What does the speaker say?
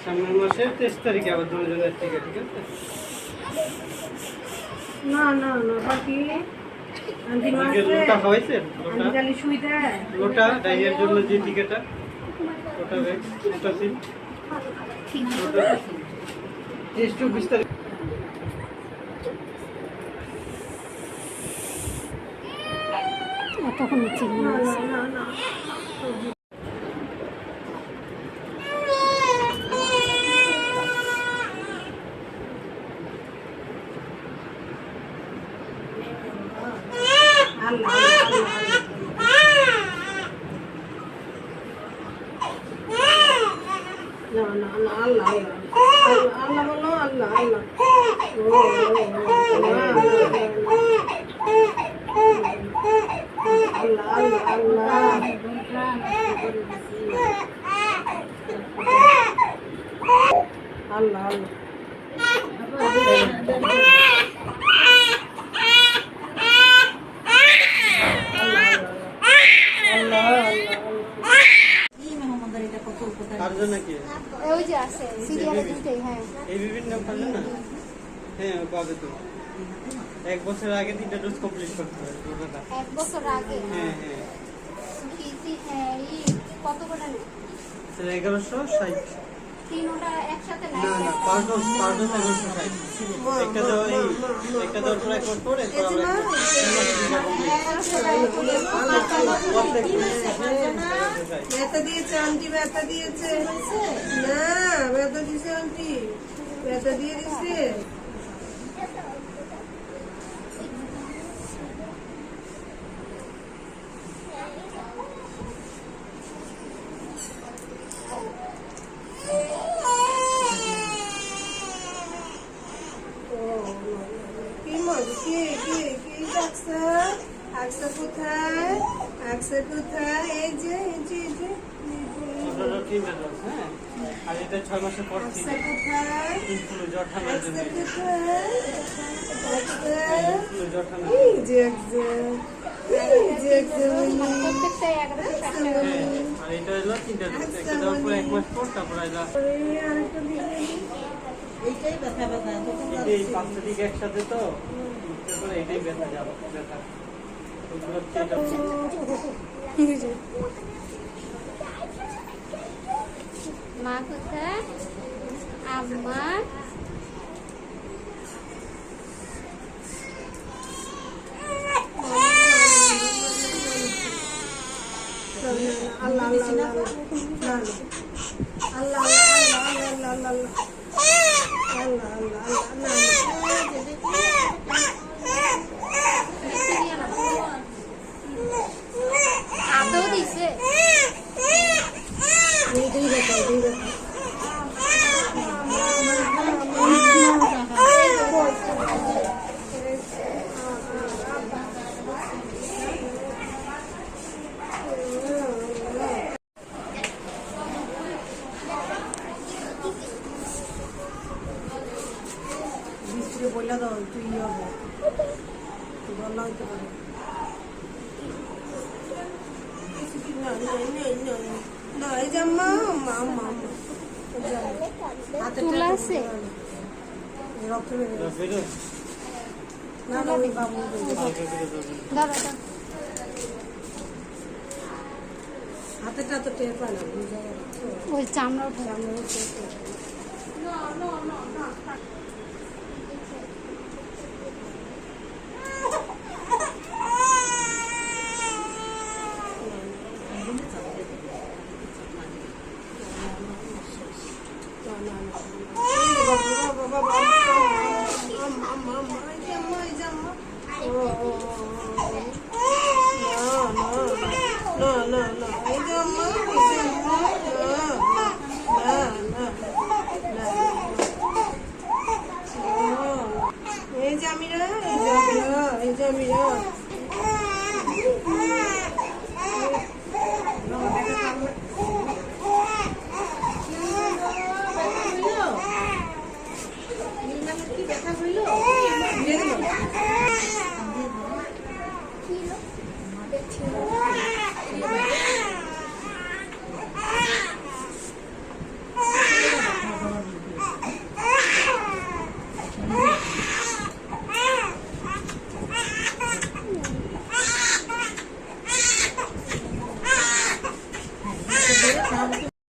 সামনের মাসের 23 তারিখে আবার দুজনের টিকা, ঠিক আছে? না না না বাকি লোটা হয়েছে, লোটা ডাইরিয়ার জন্য যে টিকাটা, ওটা ওটা সিল টেস্ট 24 তারিখ। তখন না না না পাবে তো 1 বছর আগে 3টা ডোজ কমপ্লিট করতে হবে। 1 বছর আগে? হ্যাঁ হ্যাঁ। কত করে নেয়? 1160। তিনটা একসাথে না না, পার ডোজ 1160। একটা দেওয়ার পর একবার পরে ব্যথা দিয়েছে আন্টি, ব্যথা দিয়েছে না, ব্যথা দিয়েছে আন্টি, ব্যথা দিয়ে দিচ্ছে। কোথায় আকসা কোথায়? এই যে এই যে এই যে আর এটা 6 মাসের পর থেকে কোথায় জ্বর ঠান্ডার জন্য এই যে প্রত্যেকটাই আর এটা হলো 3টা ডোজ, একটা দেওয়ার পর 1 মাস পর তারপর এইটাই ব্যথা এই 5টা দিক একসাথে তো তারপরে এটাই ব্যথা যাবে, ব্যথা মা কোথায়? আম্মা আল্লাহ আল্লাহ আল্লাহ আদৌ দিছে? বলে দাও তুই হবে বলা হইতে পারে না। এই যে আম্মা আম্মা আম্মা হাতে তুলা আছে রক্ত বেরো না না ওই বাবু দাদা হাতেটা তো টের পায় না, ওই চামড়া উঠে না না, এই যে আম্মা